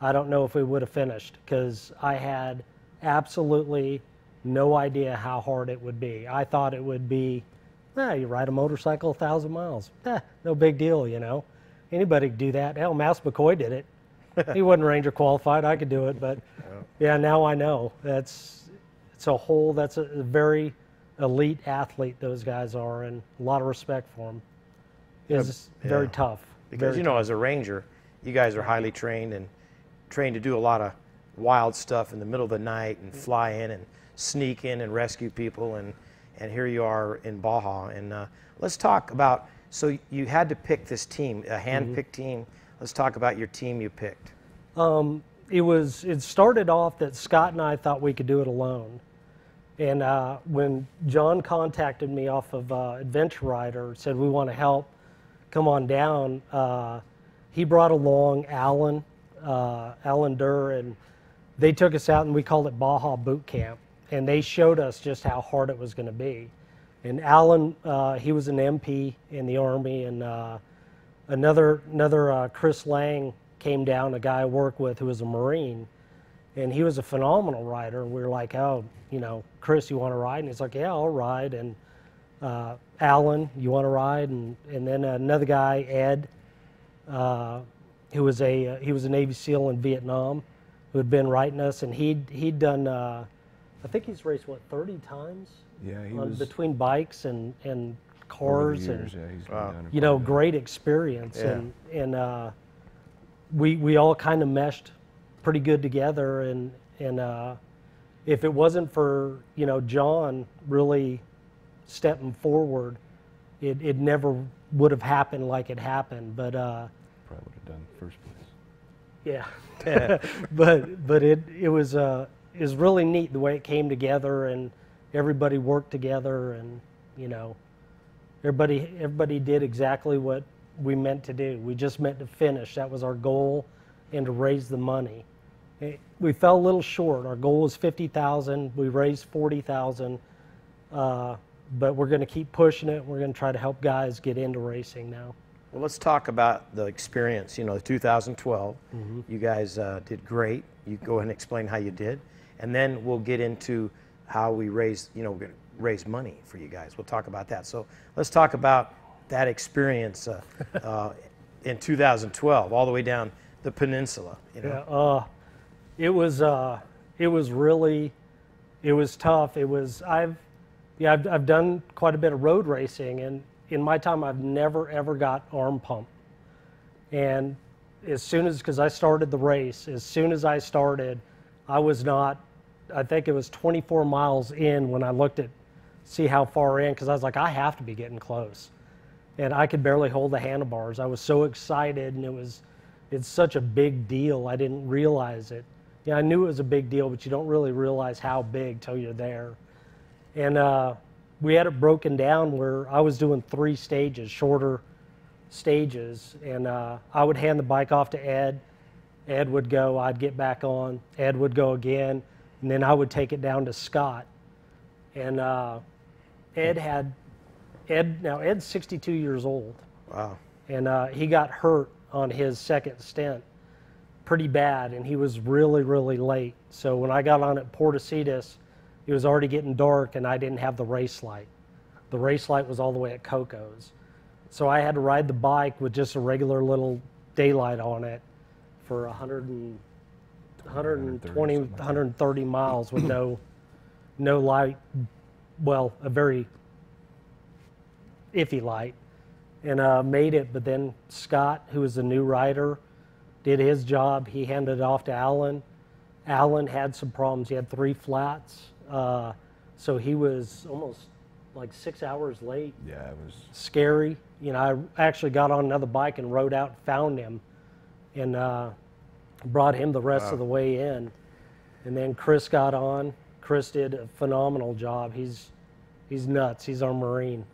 I don't know if we would have finished, because I had absolutely no idea how hard it would be. I thought it would be, you ride a motorcycle 1,000 miles. No big deal, you know. Anybody could do that. Hell, Mouse McCoy did it. He wasn't Ranger qualified. I could do it, but yeah, now I know. That's a very elite athlete those guys are, and a lot of respect for them. It's very tough. Because, you know, as a Ranger, you guys are highly trained and trained to do a lot of wild stuff in the middle of the night and fly in and sneak in and rescue people, and here you are in Baja. And let's talk about, so you had to pick this team, a hand-picked team. Let's talk about your team you picked. It started off that Scott and I thought we could do it alone. And when John contacted me off of Adventure Rider, said we want to help, come on down, he brought along Alan Durr, and they took us out and we called it Baja Boot Camp. And they showed us just how hard it was going to be. And Alan, he was an MP in the Army, and another Chris Lang came down, a guy I work with who was a Marine, and he was a phenomenal rider. And we were like, oh, you know, Chris, you want to ride? And he's like, yeah, I'll ride. And Alan, you want to ride? And then another guy, Ed, who was he was a Navy SEAL in Vietnam, who had been riding us, and he'd done, I think he's raced what, 30 times? Yeah, he was between bikes and cars, years, and yeah, he's been down it you know, quite a bit. great experience. Yeah. And we all kind of meshed pretty good together, and if it wasn't for, you know, John really stepping forward, it never would have happened like it happened. But Probably would have done first place. yeah, but it was really neat the way it came together, and everybody worked together, and you know, everybody did exactly what we meant to do. We just meant to finish. That was our goal, and to raise the money. We fell a little short. Our goal was $50,000. We raised $40,000, but we're going to keep pushing it. We're going to try to help guys get into racing now. Well, let's talk about the experience. You know, 2012, you guys did great. You go ahead and explain how you did, and then we'll get into how we raised, you know, we're going to raise money for you guys. We'll talk about that. So let's talk about that experience in 2012, all the way down the peninsula. You know? Yeah, it was really, it was tough. I've done quite a bit of road racing, and in my time, I've never ever got arm pump. And as soon as, because I started the race, as soon as I started, I was not, I think it was 24 miles in when I looked at, see how far in, because I was like, I have to be getting close. And I could barely hold the handlebars. I was so excited, and it's such a big deal. I didn't realize it. Yeah, I knew it was a big deal, but you don't really realize how big till you're there. And we had it broken down where I was doing 3 stages, shorter stages, and I would hand the bike off to Ed. Ed would go, I'd get back on, Ed would go again, and then I would take it down to Scott. And now Ed's 62 years old. Wow. And he got hurt on his second stint pretty bad, and he was really, really late. So when I got on at Portecitas, it was already getting dark, and I didn't have the race light. The race light was all the way at Coco's. So I had to ride the bike with just a regular little daylight on it for 120, 130 miles with no light, well, a very iffy light, and made it. But then Scott, who was the new rider, did his job. He handed it off to Alan. Alan had some problems. He had 3 flats. So he was almost like 6 hours late. Yeah, it was scary. You know, I actually got on another bike and rode out, found him, and brought him the rest of the way in. And then Chris got on. Chris did a phenomenal job. He's nuts. He's our Marine.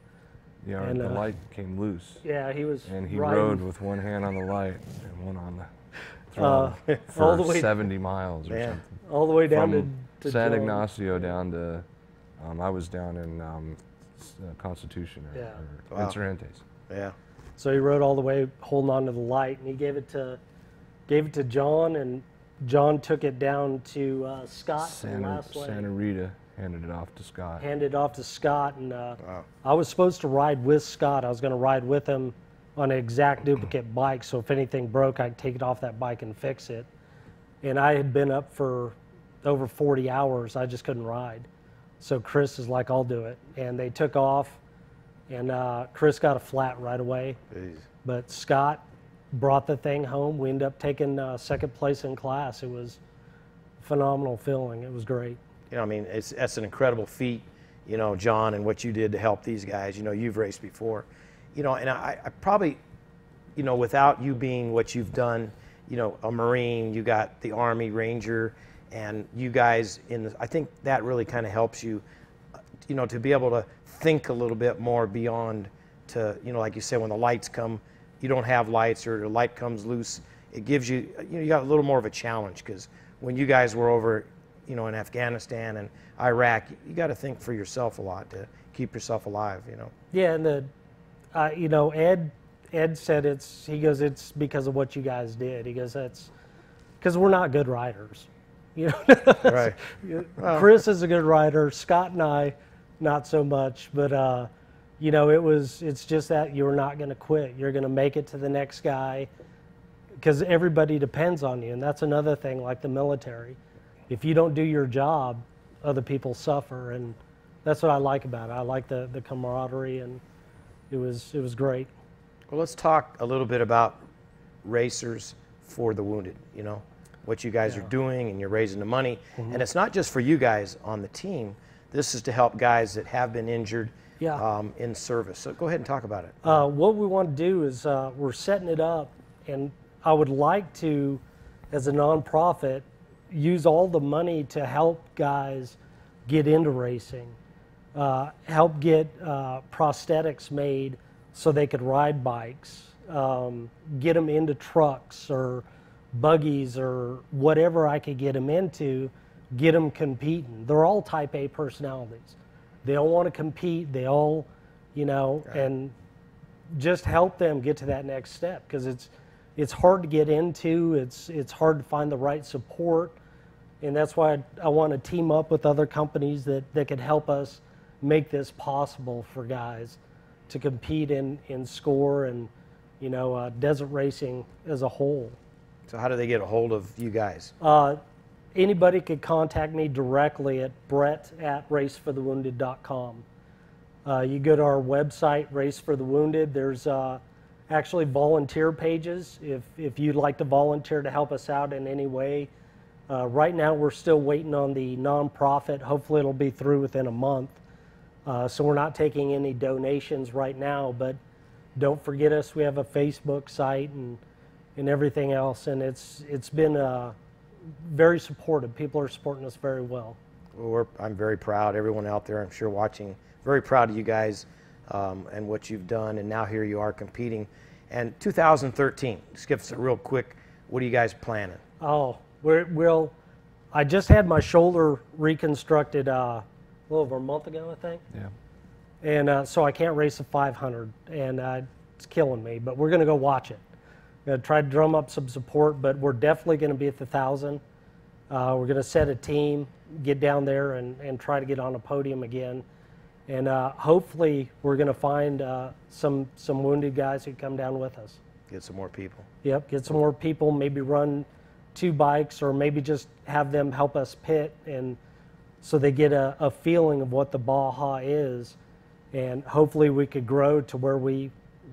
Yeah, and, the light came loose. Yeah, he was. And he riding, rode with one hand on the light and one on the throttle for all the way, 70 miles or something. All the way down to San John. Ignacio down to, I was down in Constitution or Insurgentes. Yeah. So he rode all the way holding on to the light, and he gave it to John, and John took it down to Scott. Santa Rita handed it off to Scott. Handed it off to Scott, and I was supposed to ride with Scott. I was going to ride with him on an exact duplicate bike, so if anything broke, I could take it off that bike and fix it. And I had been up for over 40 hours. I just couldn't ride. So Chris is like, I'll do it. And they took off, and Chris got a flat right away. Jeez. But Scott brought the thing home. We ended up taking second place in class. It was phenomenal feeling. It was great. You know, I mean, that's an incredible feat, you know, John, and what you did to help these guys. You know, you've raced before. You know, and I probably, you know, without you being what you've done, you know, a Marine, you got the Army Ranger, and you guys I think that really kind of helps you, you know, to be able to think a little bit more beyond to, you know, like you said, when the lights come, you don't have lights or the light comes loose, it gives you, you know, you got a little more of a challenge, because when you guys were over, you know, in Afghanistan and Iraq, you got to think for yourself a lot to keep yourself alive, you know. Yeah, and you know, Ed said he goes, it's because of what you guys did. He goes, that's because we're not good riders, you know. Right. Chris is a good rider. Scott and I, not so much. But you know, it's just that you're not going to quit. You're going to make it to the next guy, because everybody depends on you, and that's another thing. Like the military, if you don't do your job, other people suffer, and that's what I like about it. I like the camaraderie, and it was great. Well, let's talk a little bit about Racers for the Wounded, you know, what you guys are doing, and you're raising the money. And it's not just for you guys on the team. This is to help guys that have been injured in service. So go ahead and talk about it. What we want to do is we're setting it up, and I would like to, as a nonprofit, use all the money to help guys get into racing, help get prosthetics made so they could ride bikes, get them into trucks or buggies or whatever I could get them into, get them competing. They're all type A personalities. They all want to compete. They all, you know, and just help them get to that next step, because it's hard to get into. It's hard to find the right support, and that's why I want to team up with other companies that could help us make this possible for guys to compete in SCORE and, you know, desert racing as a whole. So how do they get a hold of you guys? Anybody could contact me directly at brett@raceforthewounded.com. You go to our website, Race for the Wounded. There's actually volunteer pages if you'd like to volunteer to help us out in any way. Right now we're still waiting on the nonprofit. Hopefully it'll be through within a month. So we're not taking any donations right now, but don't forget us. We have a Facebook site and everything else, and it's been very supportive. People are supporting us very well. Well, I'm very proud. Everyone out there, I'm sure, watching, very proud of you guys and what you've done, and now here you are competing. And 2013, just give us a real quick, what are you guys planning? Oh, I just had my shoulder reconstructed a little over a month ago, I think. Yeah. And so I can't race a 500, and it's killing me, but we're going to go watch it. Going to try to drum up some support, but we're definitely going to be at the 1,000. We're going to set a team, get down there, and try to get on a podium again. And hopefully we're going to find some wounded guys who come down with us. Get some more people. Yep, get some more people, maybe run 2 bikes, or maybe just have them help us pit, and so they get a feeling of what the Baja is. And hopefully we could grow to where we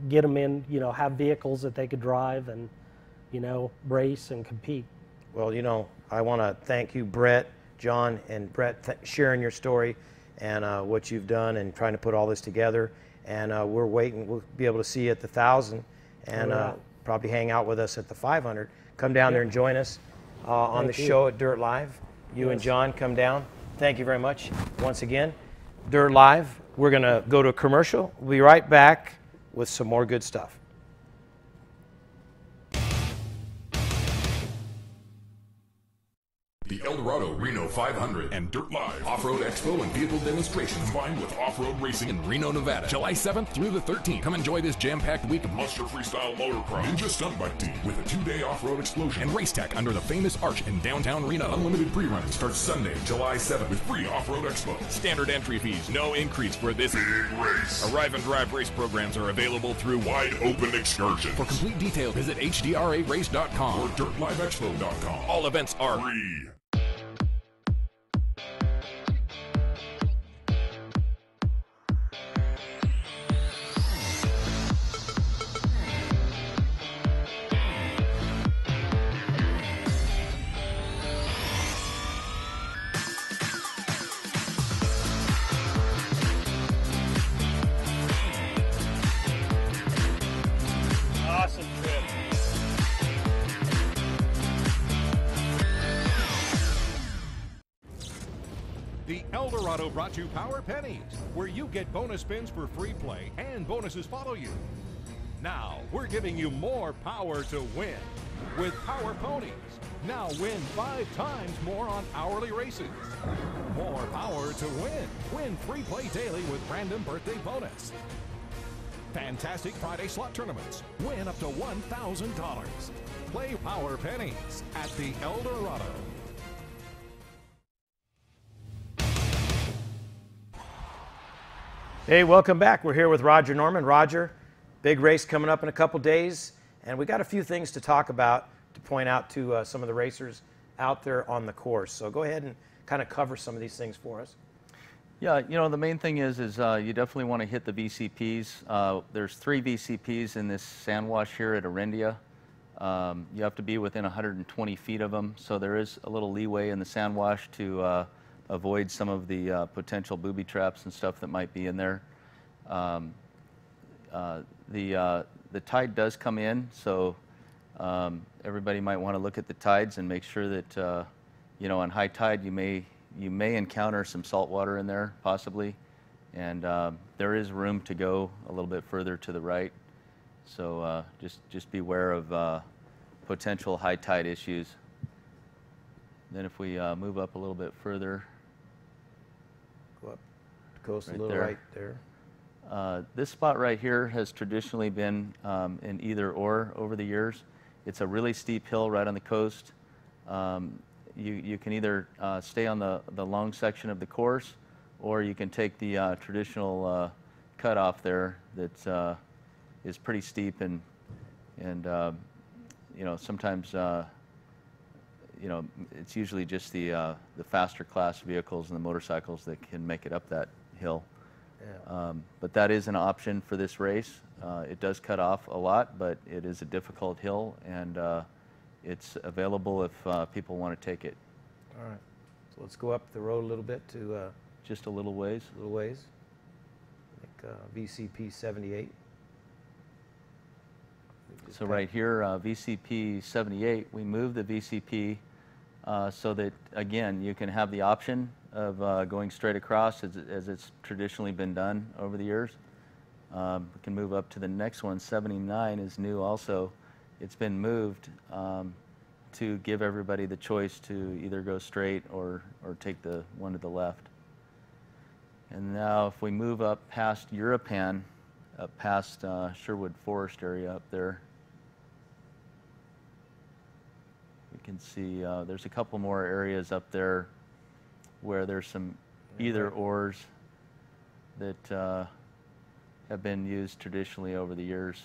get them in, you know, have vehicles that they could drive and, you know, race and compete. Well, you know, I want to thank you, Brett, John, and Brett, sharing your story and what you've done and trying to put all this together. And we're waiting. We'll be able to see you at the 1,000 and probably hang out with us at the 500. Come down there and join us on the show at Dirt Live. You and John come down. Thank you very much once again. Dirt Live. We're going to go to a commercial. We'll be right back with some more good stuff. The Eldorado Reno 500 and Dirt Live Off-Road Expo and Vehicle Demonstration combined with off-road racing in Reno, Nevada. July 7th through the 13th. Come enjoy this jam-packed week of Monster Freestyle Motocross, Ninja Stunt Bike Team with a 2-day off-road explosion, and race tech under the famous arch in downtown Reno. Unlimited pre-running starts Sunday, July 7th with free off-road expo. Standard entry fees, no increase for this big race. Arrive and drive race programs are available through Wide Open Excursions. For complete details, visit hdarace.com or dirtliveexpo.com. All events are free. The Eldorado brought you Power Pennies, where you get bonus spins for free play and bonuses follow you. Now, we're giving you more power to win with Power Ponies. Now win 5 times more on hourly races. More power to win. Win free play daily with random birthday bonus. Fantastic Friday slot tournaments. Win up to $1,000. Play Power Pennies at the Eldorado. Hey, welcome back. We're here with Roger Norman. Roger, big race coming up in a couple days, and we got a few things to talk about to point out to some of the racers out there on the course. So go ahead and kind of cover some of these things for us. Yeah, you know, the main thing is you definitely want to hit the VCPs. There's 3 VCPs in this sand wash here at Arendia. You have to be within 120 feet of them, so there is a little leeway in the sand wash to avoid some of the potential booby traps and stuff that might be in there. The tide does come in, so everybody might want to look at the tides and make sure that you know, on high tide you may encounter some salt water in there possibly, and there is room to go a little bit further to the right. So just beware of potential high tide issues. Then if we move up a little bit further. Go up the coast Right a little there. right there. This spot right here has traditionally been in either or over the years. It's a really steep hill right on the coast. You can either stay on the long section of the course, or you can take the traditional cutoff there that is pretty steep, and you know, sometimes you know, it's usually just the faster class vehicles and the motorcycles that can make it up that hill. Yeah. But that is an option for this race. It does cut off a lot, but it is a difficult hill, and it's available if people want to take it. All right. So let's go up the road a little bit to Just a little ways. a little ways. I think VCP 78. So right here, VCP 78, we moved the VCP so that, again, you can have the option of going straight across as it's traditionally been done over the years. We can move up to the next one. 79 is new also. It's been moved to give everybody the choice to either go straight or take the one to the left. And now if we move up past Europan, up past Sherwood Forest area up there, we can see there's a couple more areas up there where there's some either ors that have been used traditionally over the years.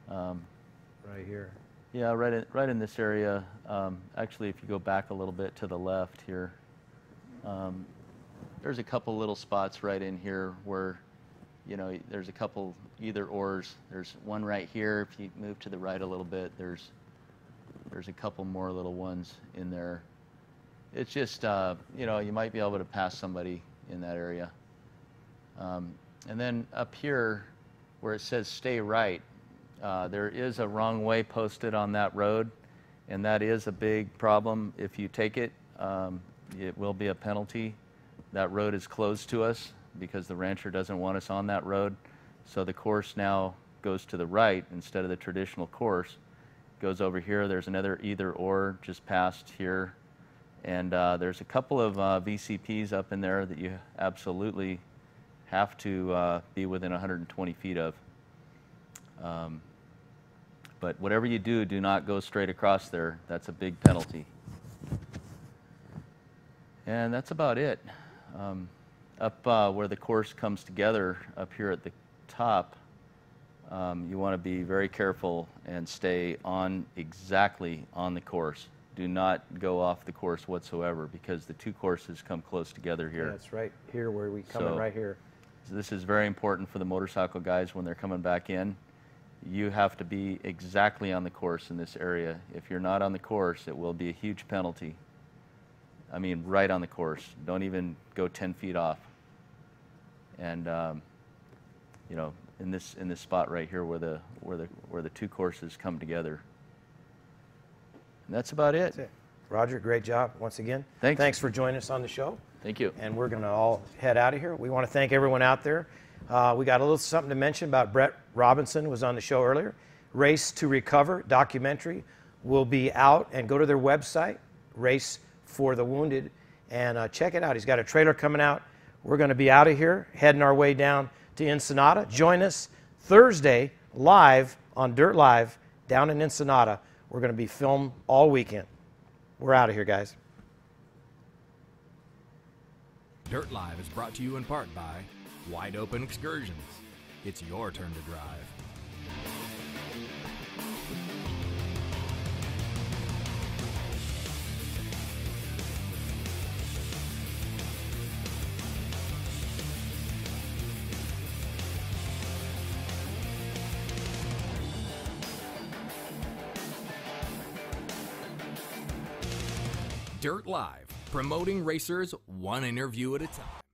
Right here. Yeah, right in this area. Actually, if you go back a little bit to the left here, there's a couple little spots right in here where, you know, there's a couple either ors. There's one right here. If you move to the right a little bit, there's a couple more little ones in there. It's just, you know, you might be able to pass somebody in that area. And then up here where it says stay right, there is a wrong way posted on that road, and that is a big problem. If you take it, it will be a penalty. That road is closed to us because the rancher doesn't want us on that road. So the course now goes to the right instead of the traditional course. Goes over here. There's another either or just past here. And there's a couple of VCPs up in there that you absolutely have to be within 120 feet of. But whatever you do, do not go straight across there. That's a big penalty. And that's about it. Up where the course comes together, up here at the top, you want to be very careful and stay exactly on the course. Do not go off the course whatsoever, because the two courses come close together here. Yeah, that's right here where we come in right here. So this is very important for the motorcycle guys when they're coming back in. You have to be exactly on the course in this area. If you're not on the course, it will be a huge penalty. I mean, right on the course. Don't even go 10 feet off. And you know, in this spot right here where the two courses come together. And that's about it. That's it. Roger, great job once again. Thanks. Thanks for joining us on the show. Thank you. And we're going to all head out of here. We want to thank everyone out there. We got a little something to mention about Brett Robinson, was on the show earlier. Race to Recover documentary will be out, and go to their website, Race for the Wounded, and check it out. He's got a trailer coming out. We're going to be out of here, heading our way down to Ensenada. Join us Thursday live on Dirt Live down in Ensenada. We're going to be filmed all weekend. We're out of here, guys. Dirt Live is brought to you in part by Wide Open Excursions. It's your turn to drive. Dirt Live, promoting racers one interview at a time.